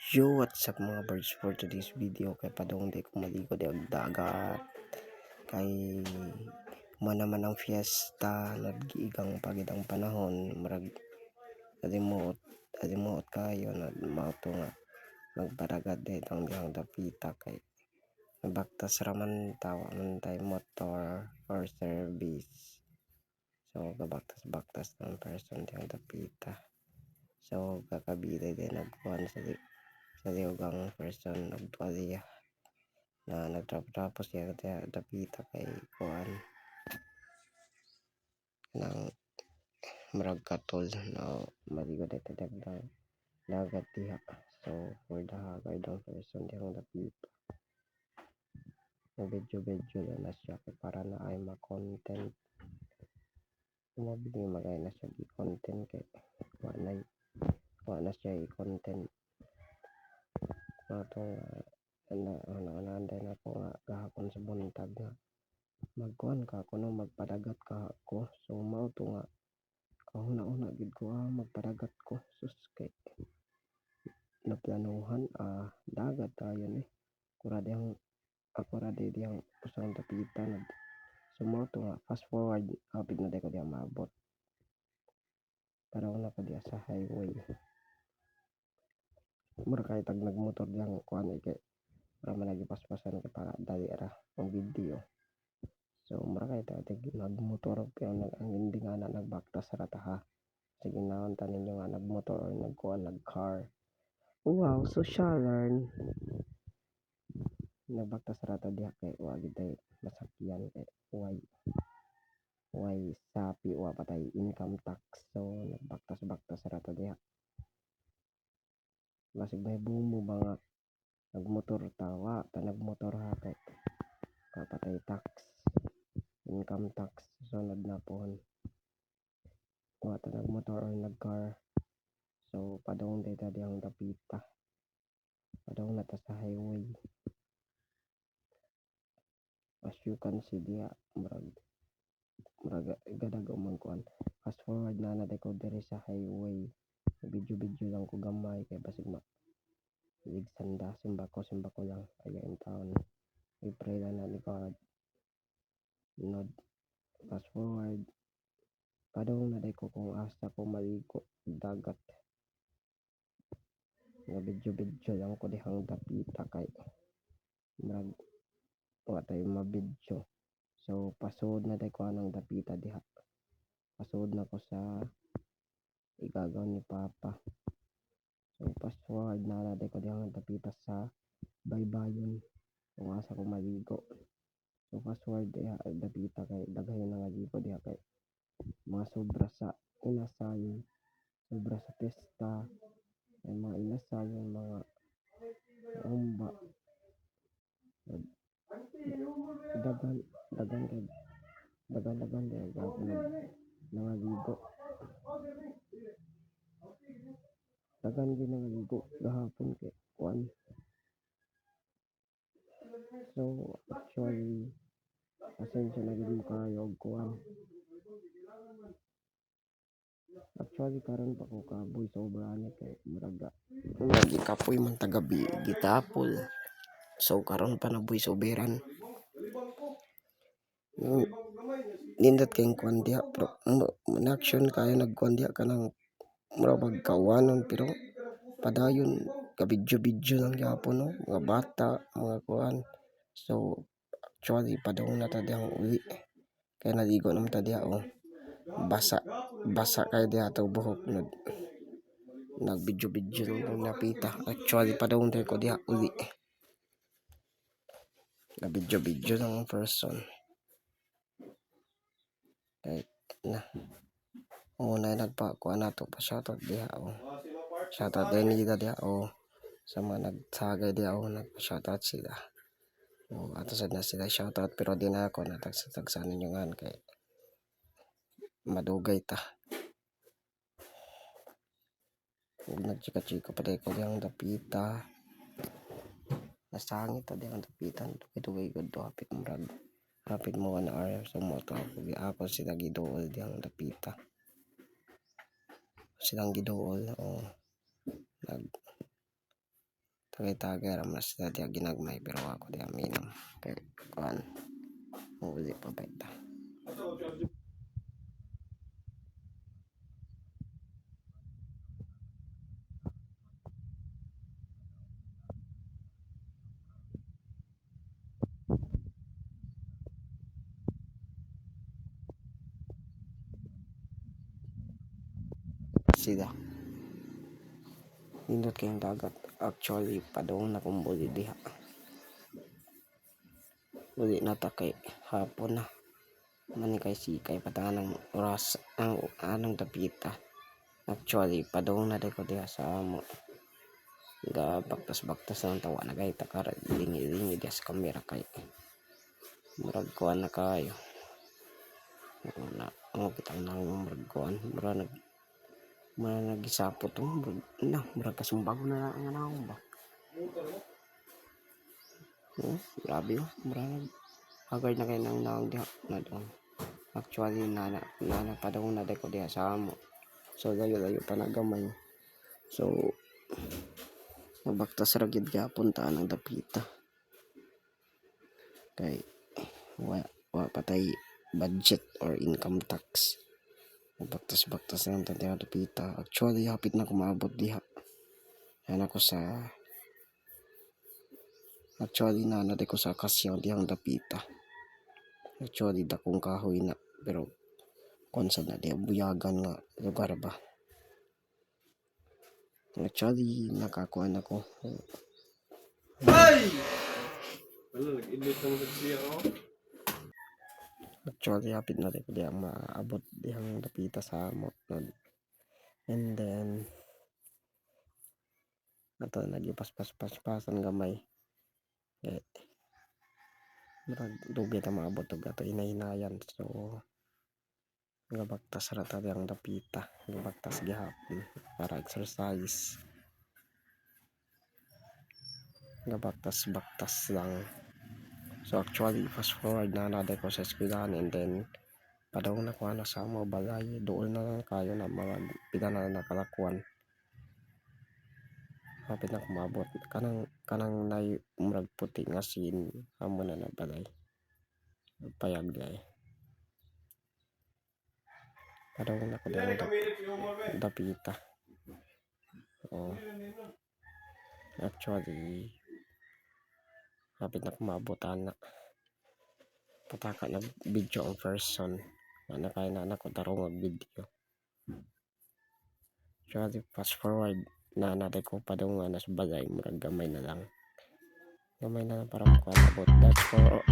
Yo, what's up mga birds, for today's video kay padong di ko maligo di og dagat kay manaman ang fiesta naggiigang pagidang panahon murag adimuot kayo na mauto nga magpadagat dihang dapita kay nabaktas raman tawa man tay motor or service, so gabaktas ng person dihang dapita, so kakabili din nagkuhan sa liugang person nagtuwalya na nagtapos siya dapita kay kuan ng murag katol na maligo dito dagdag dagat diha, so for the hagay daw person dihang dapita na video na siya kay para na ay ma-content mabili magay na siya i-content kay wala siya i-content atong nanday na ko nga gahapon sa buntag nga magkuhan ka kuno magpadagat ka ko, so mao to nga kahuna-una gid ko magpadagat ko sus kay naplanuhan dagat tayo ni ako ra dihang usang dapitan, so mao to nga fast forward hapit na day ko diha maabot para una ko diha sa highway mura kay tag nagmotor diyang kuan kay para malagi paspasan kay para dali ra ang video, so mura kay tag nagmotor pero ang hindi nga na nagbaktas ra ta ha, sige naon ta ninyo nga nagmotor or nagkuan nagcar, wow social learn nagbaktas ra ta diha kay wa gid tay masakyan kay why sapi wa patay income tax, so nagbaktas ra ta diha basig may bumo ba nga nagmotor tawa ta nagmotor ha kay kapatay tax income tax sunod na pohon wa ta nagmotor or nagcar, so padung data diyang dapita padung na ta sa highway, as you can see diha murag gadag man kuan fast forward na day ko diri sa highway video lang ko gamay kay basig sanda simbako lang aya in town we pray lang na ni God nod fast forward padung na day ko kung asa ko maligo dagat nga video lang ko dihang dapita kay murag wa tayo mabidyo, so pasud na day ko anang dapita diha pasud na ko sa igagaw ni Papa, so fast forward na day ko dihang dapita sa baybayon kung asa ko maligo, so fast forward diha dapita kay daghayon na nga ligo diha kay mga sobra sa inasal sobra sa pesta ay mga inasal mga umba dagan kay dagan diha gahapon nangaligo dagan din nangaligo gahapon kay kuan, so actually pasensya na gid mo kayo og kuan actually karon pa ko ka voice over ani kay murag kapoy man tagabi gitapol, so karon pa na voice overan nindot kayong kuan diha pero action kayo nagkuan diha kanang mura magkawanon pero padayon ka video lang gyapon no mga bata mga kuan, so actually padung na ta dihang uli kay naligo naman ta diha basa kay diha to buhok nag video lang napita, actually padung din ko diha uli na video lang ang person kay na muna nagpakuha na to pa shoutout diha shoutout din nila diha sa mga nagsagay diha nagpa-shoutout sila ato sad na sila shoutout pero di na ako natagsa ninyo nga kay madugay ta ug nagchika-chika pa ko diyang dapita nasangit ta diyang dapitan dugay gud to hapit mo 1 hour, so mo to ako sila giduol diyang dapita silang giduol tagay-tagay ra mas na diya ginagmay pero ako diya minam kay kuan uli pa ba ita. Sida nindot kayong dagat actually padung na kumbuli diha uli na ta kay hapon na mani kay sikay patanang oras ang anong dapita actually padung na ko diha sa amo ga baktas-baktas ang tawa na kay takara lingi-lingi diha sa kamera kay murag kuan na kayo na ang kitang nang murag kuan murag nagisapot murag kasumbago na nga naong ba. Grabe yun. Murag hagard na kayo nang naong diha na doon. Actually, nanapadong na ko diha sa amo. So, layo-layo pa nagamay. So, nabaktas ragid ka puntaan ng dapita. Kay, wa patay budget or income tax. Nabaktas-baktas na ng dapita. Actually, hapit na kumabot diha. Yan ako sa actually nanade ko sa kasyaw dihang dapita. Actually dakong kahoy na pero konsa na diha buyagan nga lugar ba. Actually nakakuan ako. Ay! Ano nag-init lang siya oh. Actually hapit na ko diha maabot dihang dapita sa amo. And then ato nagipaspasan gamay. Murag dubi ta maabot og ato inahinayan so gabaktas ra ta ang dapita gabaktas gihapon para exercise gabaktas lang so actually fast forward na naday ko sa eskwelahan and then padong na ko na sa mo balay dool na lang kayo na mga pila na nakalakuan hapit na kumabot kanang nay murag puti nga sin amo na balay payag day padong na ko dapita oh actually hapit na kumabot na pataka na video ang person na kaya na ko tarong ang video actually fast forward na natin ko padong na sa balay murag gamay na lang para makuha abot. That's for